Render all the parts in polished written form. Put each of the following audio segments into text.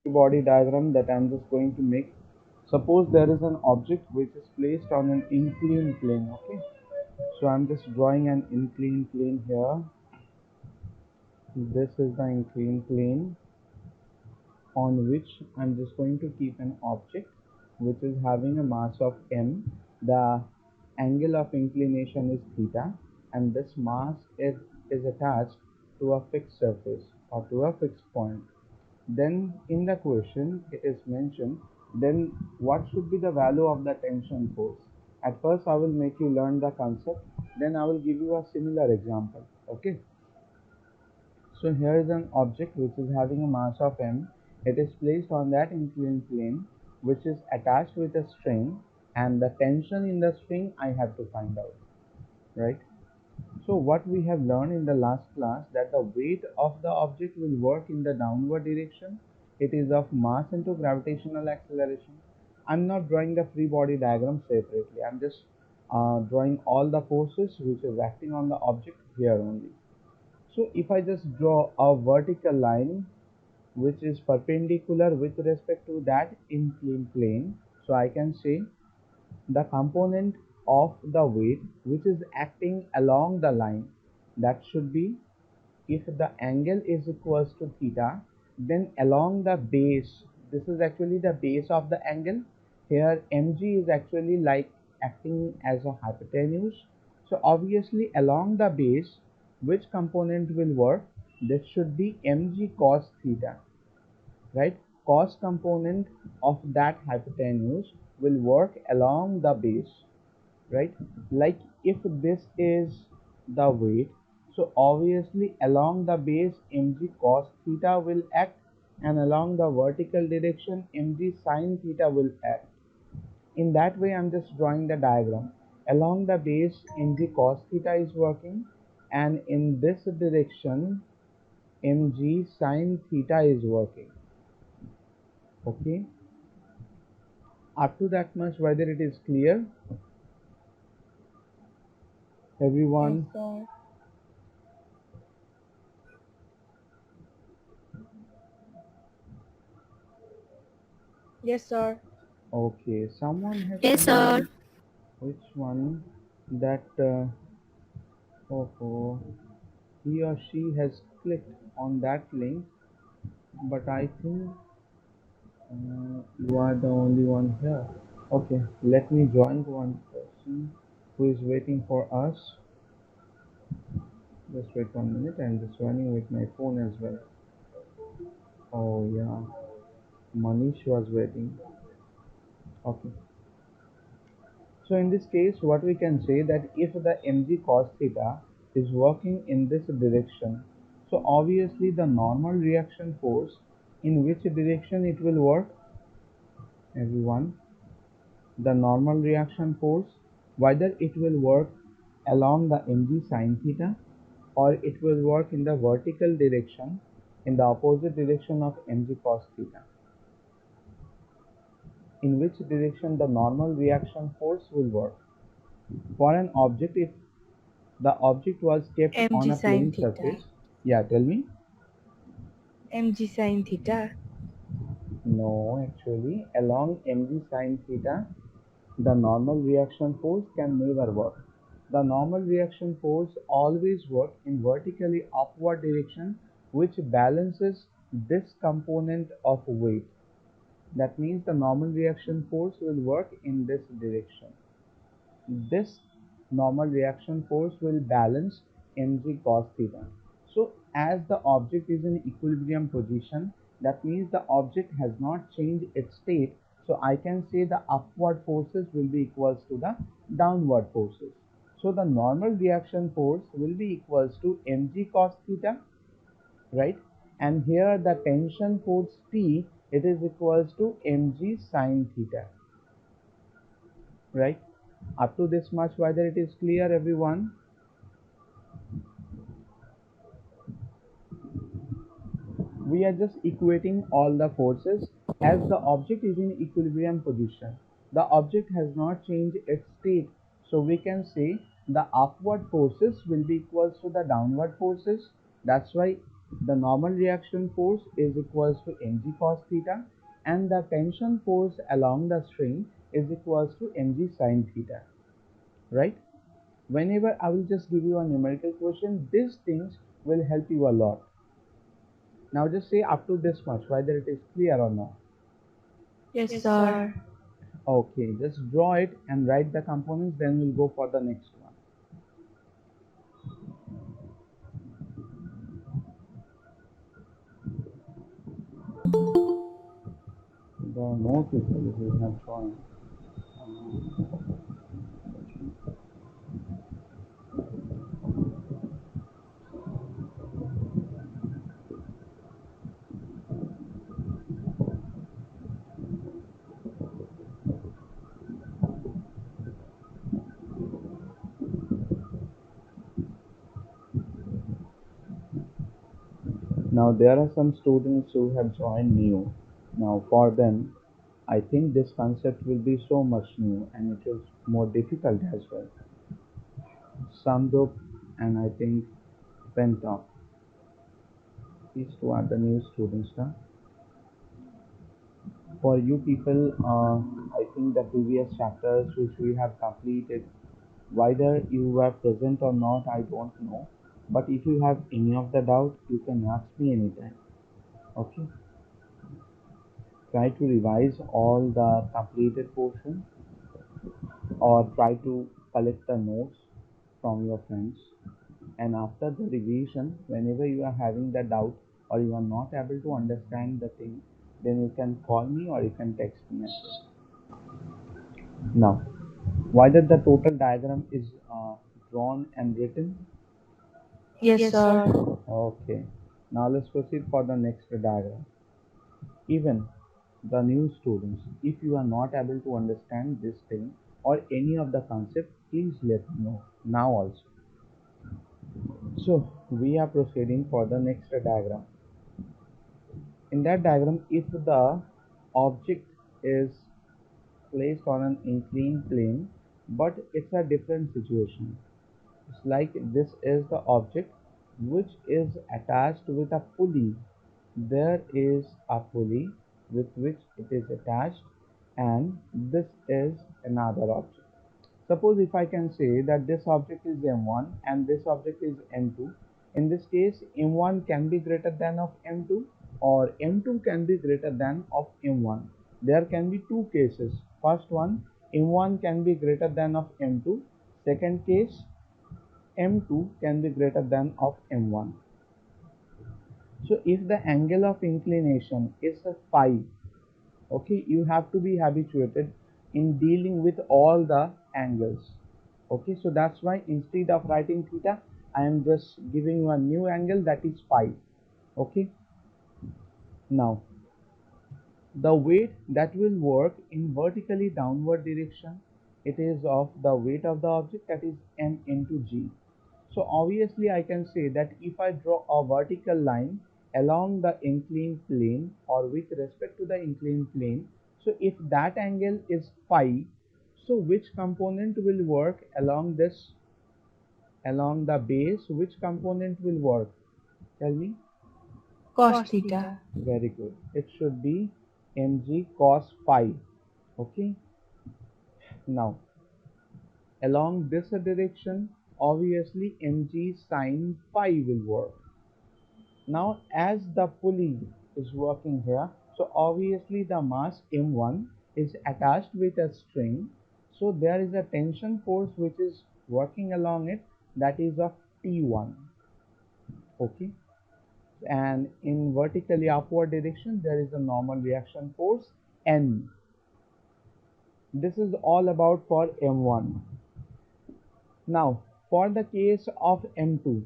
body diagram that I'm just going to make. Suppose there is an object which is placed on an inclined plane. Okay, so I'm just drawing an inclined plane here. This is the inclined plane on which I'm just going to keep an object which is having a mass of m. The angle of inclination is theta, and this mass is attached to a fixed surface or to a fixed point. Then in the question it is mentioned, then what should be the value of the tension force? At first I will make you learn the concept, then I will give you a similar example. Okay, so here is an object which is having a mass of m. It is placed on that inclined plane which is attached with a string, and the tension in the string I have to find out, right? So what we have learned in the last class, that the weight of the object will work in the downward direction. It is of mass into gravitational acceleration. I'm not drawing the free body diagram separately. I'm just drawing all the forces which is acting on the object here only. So if I just draw a vertical line which is perpendicular with respect to that inclined plane, so I can say the component of the weight which is acting along the line, that should be, if the angle is equals to theta, then along the base, this is actually the base of the angle. Here mg is actually like acting as a hypotenuse. So obviously along the base, which component will work? This should be mg cos theta, right? Cos component of that hypotenuse will work along the base, right? Like if this is the weight, so obviously along the base mg cos theta will act, and along the vertical direction mg sin theta will act. In that way I'm just drawing the diagram. Along the base mg cos theta is working, and in this direction mg sin theta is working. Okay, up to that much whether it is clear, Yes, everyone? sir. Yes, sir. Okay, someone has Yes, sent sir. me, which one, that oh, he or she has clicked on that link, but I think you are the only one here. Okay, let me join one person who is waiting for us. Just wait 1 minute. I'm just joining with my phone as well. Oh yeah, Manish was waiting. Okay. So in this case, what we can say, that if the mg cos theta is working in this direction, so obviously the normal reaction force, in which direction it will work, everyone? The normal reaction force, whether it will work along the mg sin theta, or it will work in the vertical direction, in the opposite direction of mg cos theta, in which direction the normal reaction force will work. For an object, if the object was kept mg on a sin plane theta. surface. Yeah, tell me. mg sin theta. No, actually, along mg sin theta, the normal reaction force can never work. The normal reaction force always work in vertically upward direction, which balances this component of weight. That means the normal reaction force will work in this direction. This normal reaction force will balance mg cos theta. So as the object is in equilibrium position, that means the object has not changed its state. So I can say the upward forces will be equals to the downward forces. So the normal reaction force will be equals to mg cos theta, right? And here the tension force T, it is equals to mg sin theta, right? Up to this much whether it is clear, everyone? We are just equating all the forces. As the object is in equilibrium position, the object has not changed its state, so we can say the upward forces will be equals to the downward forces. That's why the normal reaction force is equals to mg cos theta, and the tension force along the string is equals to mg sin theta, right? Whenever I will just give you a numerical question, these things will help you a lot. Now just say up to this much, whether it is clear or not. Yes, sir. Okay, just draw it and write the components, then we'll go for the next one. There are no people who have joined. Now there are some students who have joined new. Now for them, I think this concept will be so much new and it is more difficult as well. Samdup and I think Pentop. These two are the new students now. For you people, I think the previous chapters which we have completed, whether you were present or not, I don't know. But if you have any of the doubt, you can ask me anytime. Okay. Try to revise all the completed portion or try to collect the notes from your friends. And after the revision, whenever you are having the doubt or you are not able to understand the thing, then you can call me or you can text me as well. Now, whether the total diagram is drawn and written. Yes, sir. Okay. Now let's proceed for the next diagram. Even the new students, if you are not able to understand this thing or any of the concept, please let me know now also. So we are proceeding for the next diagram. In that diagram, if the object is placed on an inclined plane, but it's a different situation. It's like this is the object which is attached with a pulley. There is a pulley with which it is attached, and this is another object. Suppose if I can say that this object is M1 and this object is M2, in this case M1 can be greater than of M2 or M2 can be greater than of M1. There can be two cases. First one, M1 can be greater than of M2. Second case, M2 can be greater than of M1. So if the angle of inclination is a phi, okay, you have to be habituated in dealing with all the angles. Okay, so that's why instead of writing theta, I am just giving you a new angle, that is phi. Okay, now the weight that will work in vertically downward direction, it is of the weight of the object, that is m into g. So obviously I can say that if I draw a vertical line along the inclined plane or with respect to the inclined plane, so if that angle is phi, so which component will work along this, along the base, which component will work? Tell me. Cos theta. Very good. It should be mg cos phi. Okay. Now, along this direction, obviously mg sin phi will work. Now, as the pulley is working here, so obviously the mass m1 is attached with a string. So there is a tension force which is working along it, that is of T1. Okay. And in vertically upward direction, there is a normal reaction force N. This is all about for M1. Now, for the case of M2,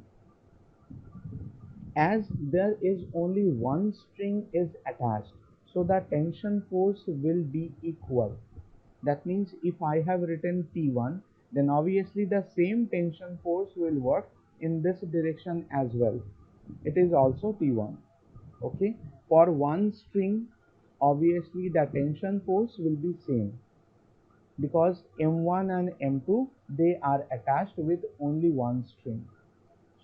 as there is only one string is attached, so the tension force will be equal. That means if I have written T1, then obviously the same tension force will work in this direction as well. It is also T1. Okay, for one string, obviously the tension force will be same, because M1 and M2, they are attached with only one string.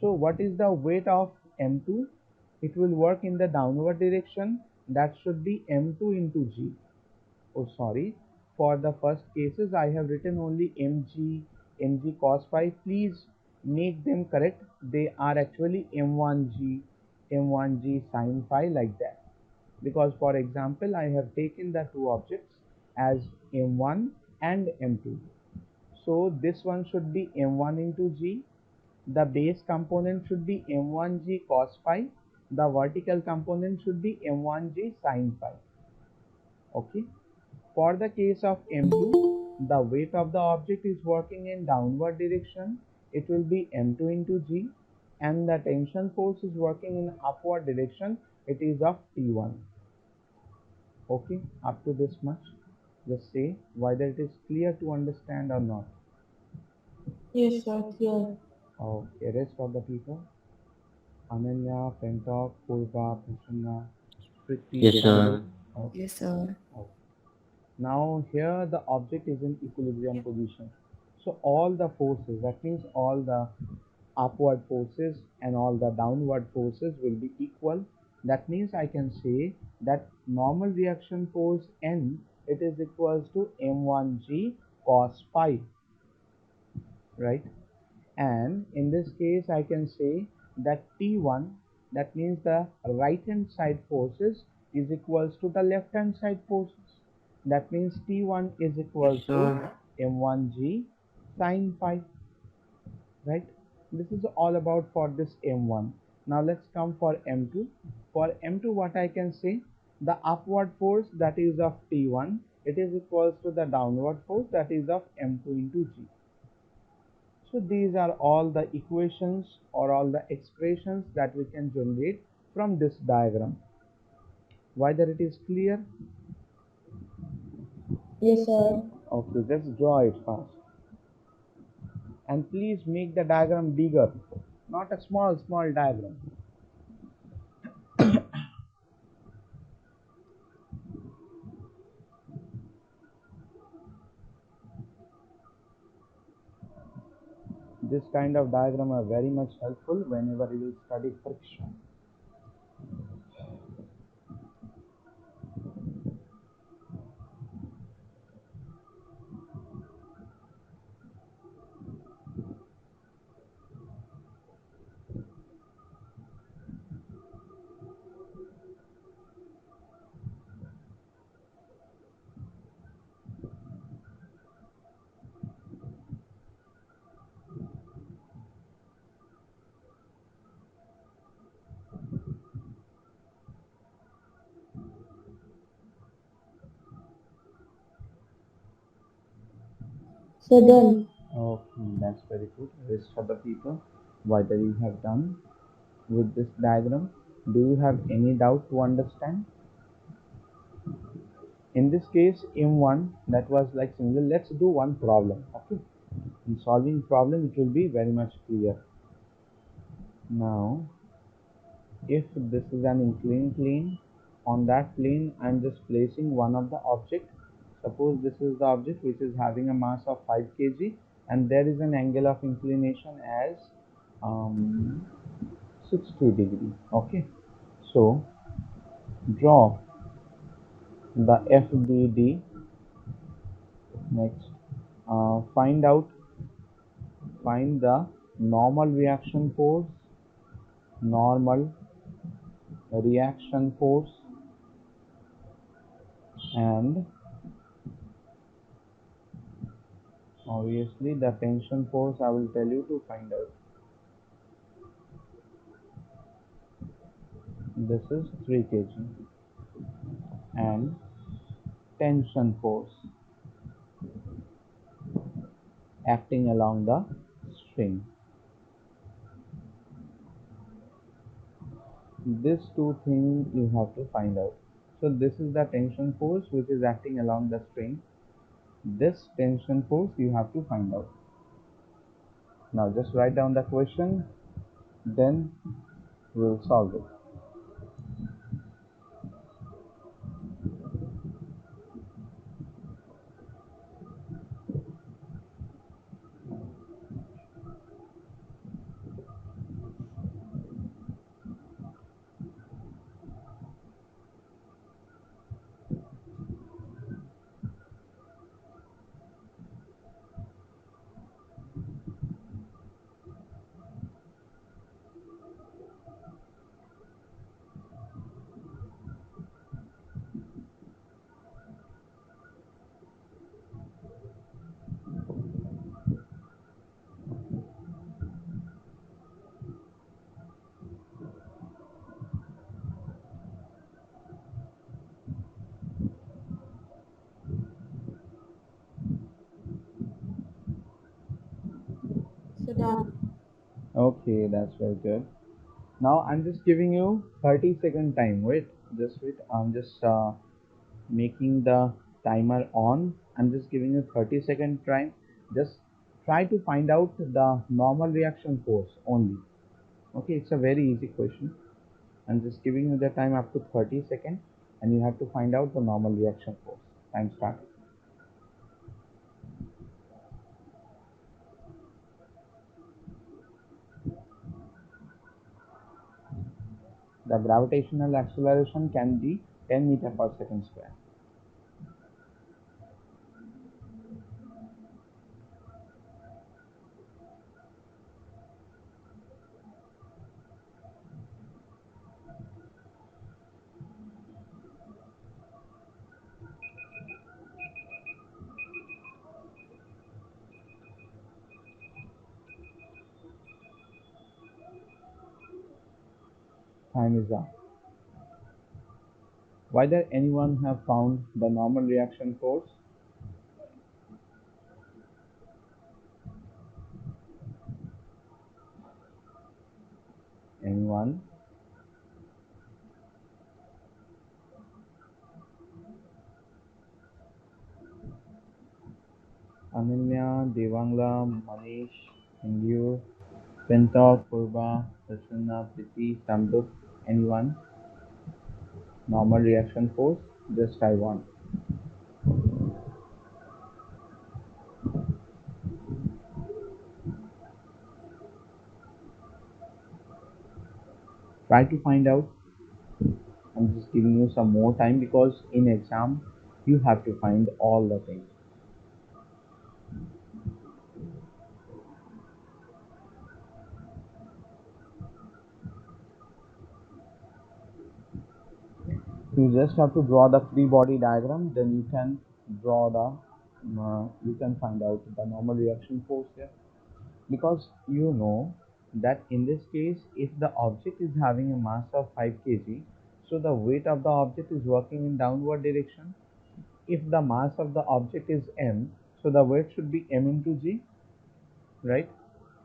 So what is the weight of M2? it will work in the downward direction. That should be m2 into g. Oh, sorry. For the first cases, I have written only mg cos phi. Please make them correct. They are actually m1g sin phi, like that. Because for example, I have taken the two objects as m1 and m2. So this one should be m1 into g. The base component should be m1g cos phi. The vertical component should be m1g sin phi. Okay. For the case of m2, the weight of the object is working in downward direction. It will be m2 into g, and the tension force is working in upward direction. It is of T1. Okay, up to this much. Just say whether it is clear to understand or not. Yes, sir. Clear. Okay, rest of the people. Ananya, Pentok, Purva, Prasanna, Priti, Yes, Sagar. sir. Okay. Yes, sir. Okay. Now here the object is in equilibrium position. So all the forces, that means all the upward forces and all the downward forces will be equal. That means I can say that normal reaction force N, it is equals to m1g cos phi, right? And in this case I can say that T1, that means the right hand side forces, is equals to the left hand side forces. That means T1 is Yes, equals to sir. m1g sin phi, right? This is all about for this m1. Now let's come for m2. For m2, what I can say, the upward force, that is of T1, it is equals to the downward force, that is of m2 into g. So these are all the equations or all the expressions that we can generate from this diagram. Whether it is clear? Yes, sir. Okay, let's draw it first. And please make the diagram bigger, not a small diagram. This kind of diagram are very much helpful whenever you will study friction. So done. Okay, that's very good. Rest of the people, whether you have done with this diagram, do you have any doubt to understand? In this case, m1, that was like similar. Let's do one problem. Okay, in solving problem it will be very much clear. Now if this is an inclined plane, on that plane I'm just placing one of the object. Suppose this is the object which is having a mass of 5 kg, and there is an angle of inclination as 60 degree. Okay, so draw the FBD. Next, find the normal reaction force, normal reaction force, and obviously the tension force I will tell you to find out. This is 3 kg. And tension force acting along the string. These two things you have to find out. So this is the tension force which is acting along the string. This tension force you have to find out. Now just write down the question, then we'll solve it. Done. Okay, that's very good. Now I'm just giving you 30-second time. Wait, just wait. I'm just making the timer on. I'm just giving you 30-second time. Just try to find out the normal reaction force only. Okay, it's a very easy question. I'm just giving you the time up to 30 seconds and you have to find out the normal reaction force. Time start. The gravitational acceleration can be 10 meter per second square. Time is up. Whether anyone have found the normal reaction force? Anyone? Ananya, Devangla, Manish, Indu, Pinta, Purba, Prasanna, Priti, Samduk, anyone? Normal reaction force? Just I want. Try to find out. I'm just giving you some more time because in exam you have to find all the things. You just have to draw the free body diagram, then you can draw the you can find out the normal reaction force here. Because you know that in this case, if the object is having a mass of 5 kg, so the weight of the object is working in downward direction. If the mass of the object is m, so the weight should be m into g, right?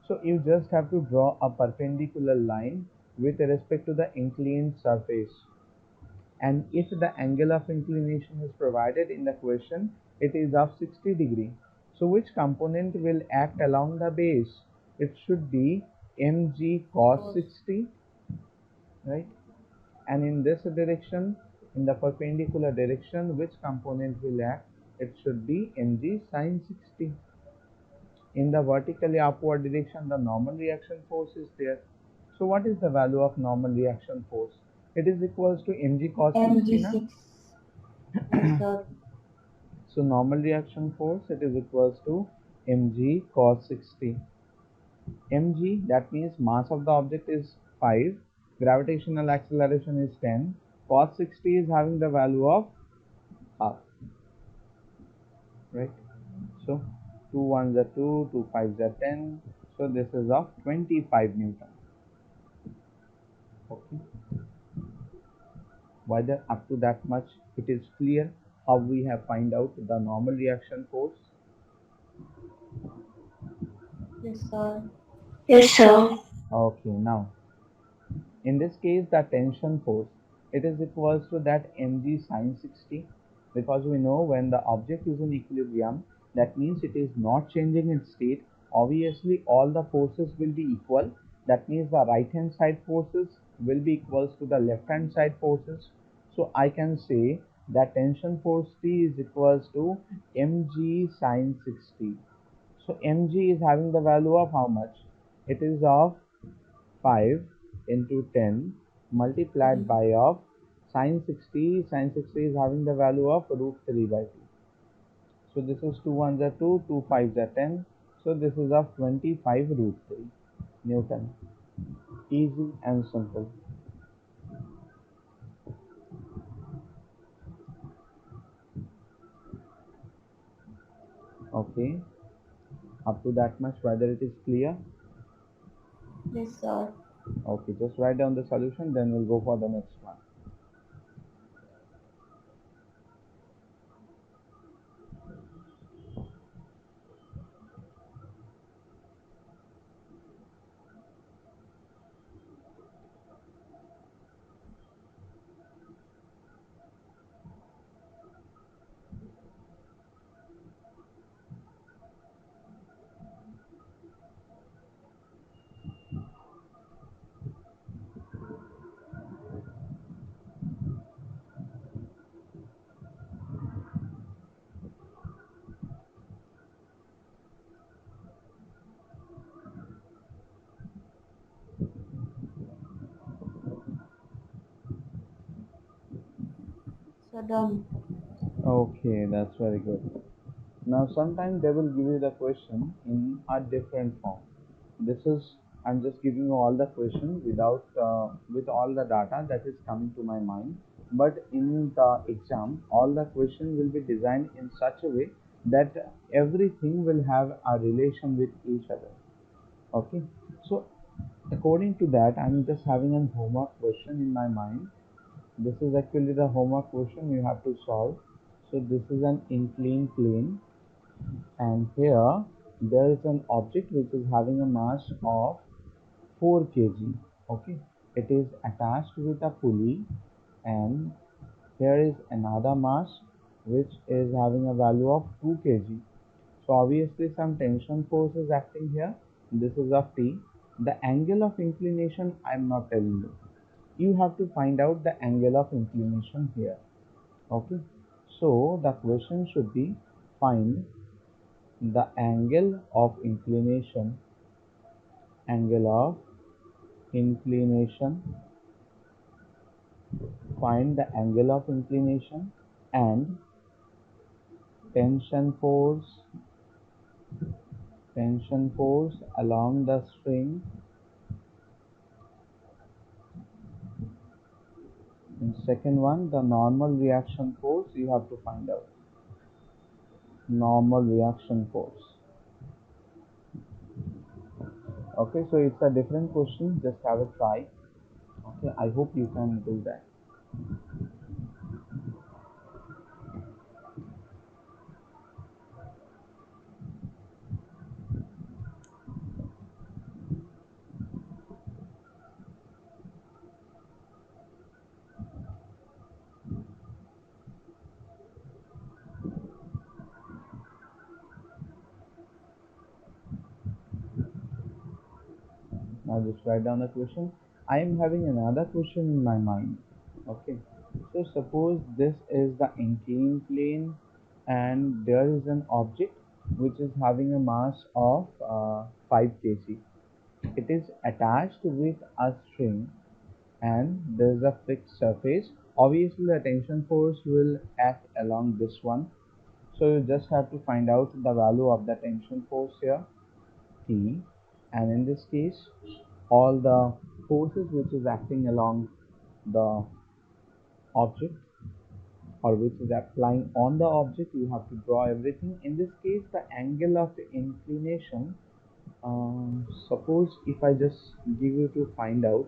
So you just have to draw a perpendicular line with respect to the inclined surface. And if the angle of inclination is provided in the question, it is of 60 degree. So which component will act along the base? It should be mg cos 60, right? And in this direction, in the perpendicular direction, which component will act? It should be mg sin 60. In the vertically upward direction, the normal reaction force is there. So what is the value of normal reaction force? It is equals to mg cos 60 na? MG6. Yes, sir. So normal reaction force, it is equals to mg cos 60. mg, that means mass of the object is 5, gravitational acceleration is 10, cos 60 is having the value of half, right? So 2 ones are 2, 2 fives are 10, so this is of 25 Newton. Okay, whether up to that much it is clear how we have find out the normal reaction force. Yes, sir. Yes, sir. Okay, now in this case the tension force, it is equals to that mg sin 60, because we know when the object is in equilibrium, that means it is not changing its state. Obviously all the forces will be equal, that means the right hand side forces will be equals to the left hand side forces. So I can say that tension force T is equals to mg sin 60. So mg is having the value of how much? It is of 5 into 10 multiplied by of sin 60. Sin 60 is having the value of root 3 by 2. So this is 2 ones are 2, 2 fives are 10. So this is of 25 root 3 Newton. Easy and simple. Okay, up to that much whether it is clear? Yes, sir. Okay, just write down the solution, then we'll go for the next one. sir, done. Okay, that's very good. Now, sometimes they will give you the question in a different form. This is I'm just giving you all the question without with all the data that is coming to my mind. But in the exam, all the question will be designed in such a way that everything will have a relation with each other. Okay, so according to that, I'm just having a homework question in my mind. This is actually the homework question you have to solve. So this is an inclined plane, and here there is an object which is having a mass of 4 kg. Okay, it is attached with a pulley, and here is another mass which is having a value of 2 kg. So obviously some tension force is acting here. This is of T. The angle of inclination I am not telling you. You have to find out the angle of inclination here. Okay, so the question should be, find the angle of inclination, find the angle of inclination and tension force, along the string, and second one, the normal reaction force you have to find out, normal reaction force. Okay, so it's a different question, just have a try. Okay, I hope you can do that. Now just write down the question. I am having another question in my mind. Okay, so suppose this is the inclined plane and there is an object which is having a mass of 5 kg. It is attached with a string and there is a fixed surface. Obviously the tension force will act along this one. So you just have to find out the value of the tension force here, T, and in this case all the forces which is acting along the object or which is applying on the object, you have to draw everything. In this case the angle of the inclination, suppose if I just give you to find out,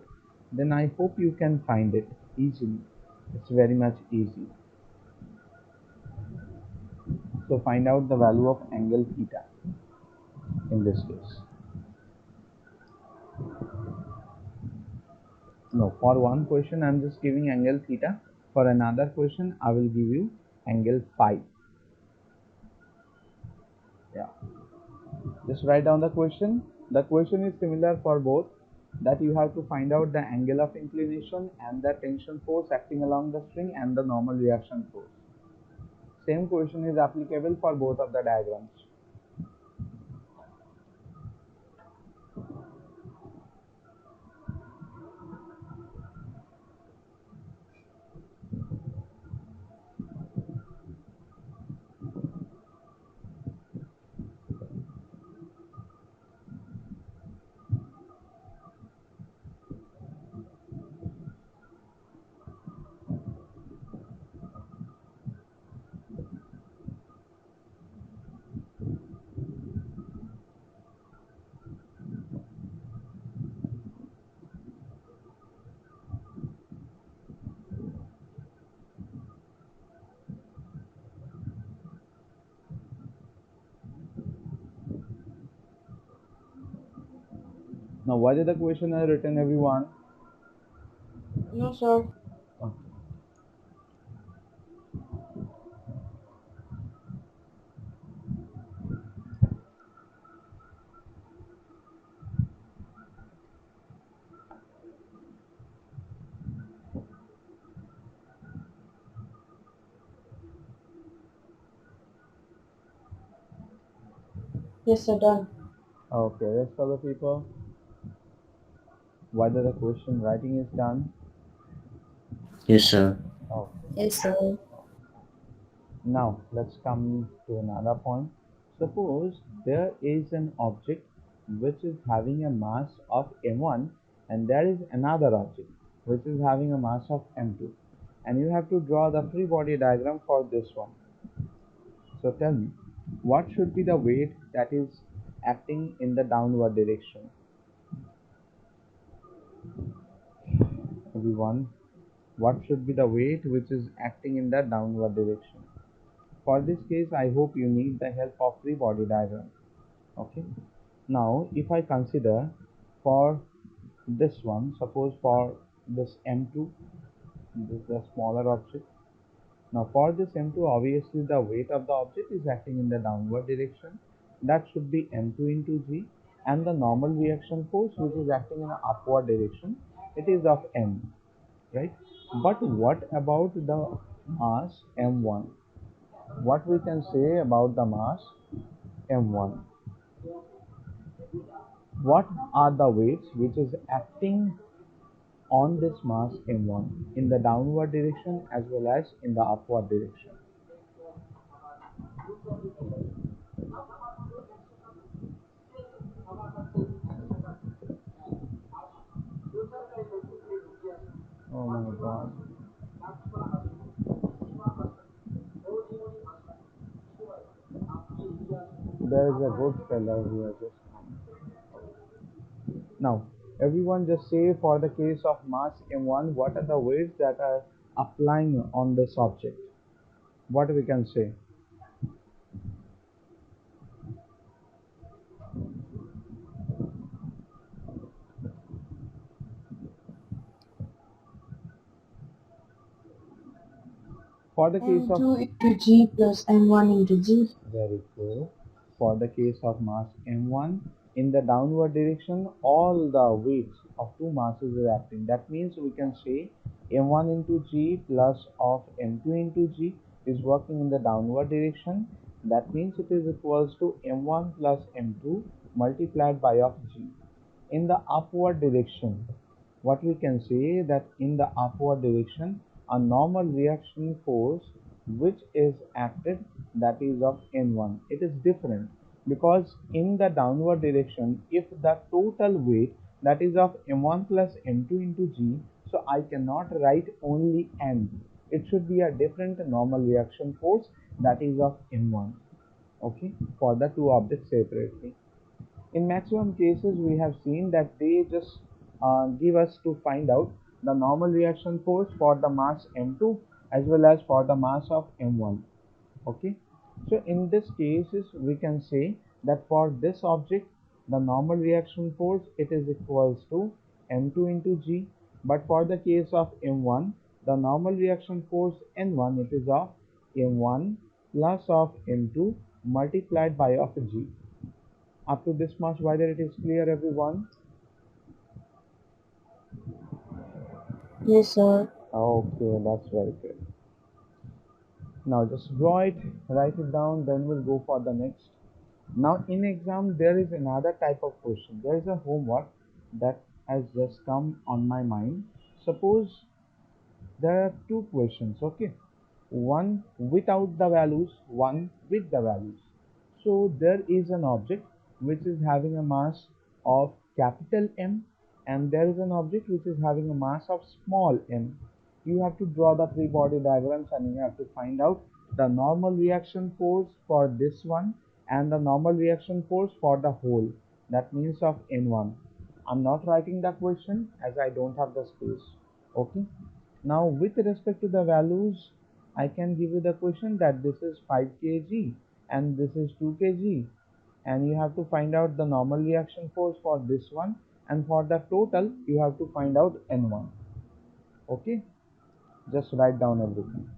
then I hope you can find it easily. It's very much easy. So find out the value of angle theta in this case. No, for one question I'm just giving angle theta. For another question I will give you angle phi. Yeah. Just write down the question. The question is similar for both, that you have to find out the angle of inclination and the tension force acting along the string and the normal reaction force. Same question is applicable for both of the diagrams. Now what is the question I written, everyone? No, sir. Oh, Yes, sir, done. okay, rest of the people, whether the question writing is done. Yes, sir. Okay. Yes, sir. Now let's come to another point. Suppose there is an object which is having a mass of m1, and there is another object which is having a mass of m2, and you have to draw the free body diagram for this one. So tell me, what should be the weight that is acting in the downward direction? Everyone, what should be the weight which is acting in the downward direction? For this case, I hope you need the help of free body diagram. Okay. Now, if I consider for this one, suppose for this m2, this is a smaller object. Now, for this m2, obviously the weight of the object is acting in the downward direction. That should be m2 into g, and the normal reaction force which is acting in an upward direction, it is of m, right? But what about the mass m1? What we can say about the mass m1? What are the weights which is acting on this mass m1 in the downward direction as well as in the upward direction? Oh my god, there is a good fellow here just now. Everyone just say for the case of mass m1, what are the weights that are applying on this object? What we can say? For the case of M2 into G plus M1 into G. very good. For the case of mass m1, in the downward direction, all the weights of two masses is acting. That means we can say m1 into g plus of m2 into g is working in the downward direction. That means it is equals to m1 plus m2 multiplied by of g. In the upward direction, what we can say that in the upward direction, a normal reaction force which is acted, that is of n1, it is different, because in the downward direction, if the total weight, that is of m1 plus m2 into g, so I cannot write only n, it should be a different normal reaction force, that is of n1. Okay, for the two objects separately. In maximum cases, we have seen that they just give us to find out the normal reaction force for the mass m2 as well as for the mass of m1. Okay, so in this cases we can say that for this object the normal reaction force, it is equals to m2 into g, but for the case of m1, the normal reaction force n1, it is of m1 plus of m2 multiplied by of g. Up to this much, whether it is clear, everyone? Yes, sir. Okay, that's very good. Now just draw it, write it down, then we'll go for the next. Now in exam, there is another type of question. There is a homework that has just come on my mind. Suppose there are two questions, okay? One without the values, one with the values. So there is an object which is having a mass of capital M, and there is an object which is having a mass of small m. You have to draw the free body diagrams and you have to find out the normal reaction force for this one and the normal reaction force for the whole. That means of n1. I'm not writing the question as I don't have the space. Okay. Now with respect to the values, I can give you the question that this is 5 kg and this is 2 kg, and you have to find out the normal reaction force for this one, and for the total you have to find out n1. Okay, just write down everything.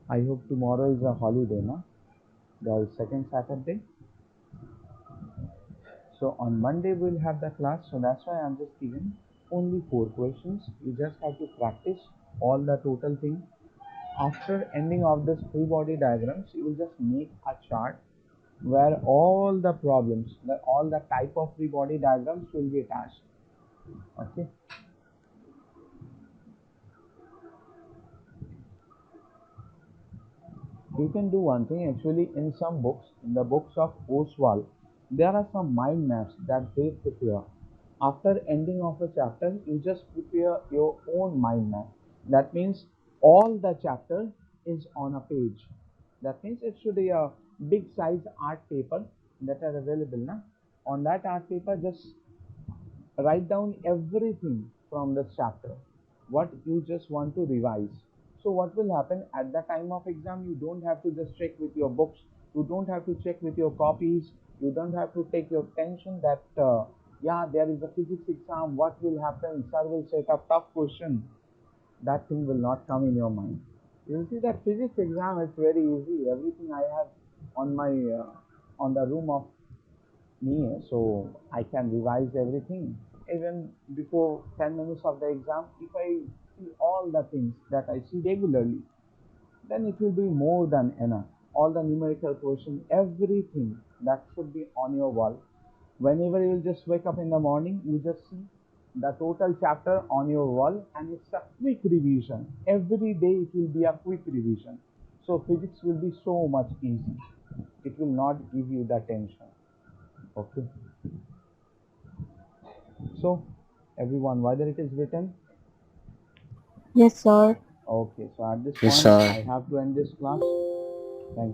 I hope tomorrow is a holiday, na? The second Saturday. So on Monday we'll have the class, so that's why I'm just giving only 4 questions. You just have to practice all the total thing. After ending of this free body diagrams, you will just make a chart where all the problems, all the type of free body diagrams will be attached. Okay. You can do one thing actually. In some books, in the books of Oswald, there are some mind maps that they prepare. After ending of a chapter, you just prepare your own mind map. That means all the chapter is on a page. That means it should be a big size art paper that are available now. On that art paper, just write down everything from this chapter, what you just want to revise. So what will happen at the time of exam, you don't have to just check with your books, you don't have to check with your copies, you don't have to take your tension that yeah, there is a physics exam, what will happen, sir will set up tough question. That thing will not come in your mind. You'll see that physics exam is very easy. Everything I have on my on the room of me, so I can revise everything. Even before 10 minutes of the exam, if I see all the things that I see regularly, then it will be more than enough. All the numerical question, everything that should be on your wall. Whenever you will just wake up in the morning, you just see the total chapter on your wall, and it's a quick revision. Every day it will be a quick revision. So physics will be so much easy. It will not give you the tension. Okay. So, everyone, whether it is written, Yes, sir. okay. So at this Yes, point, sir. I have to end this class. Thank you.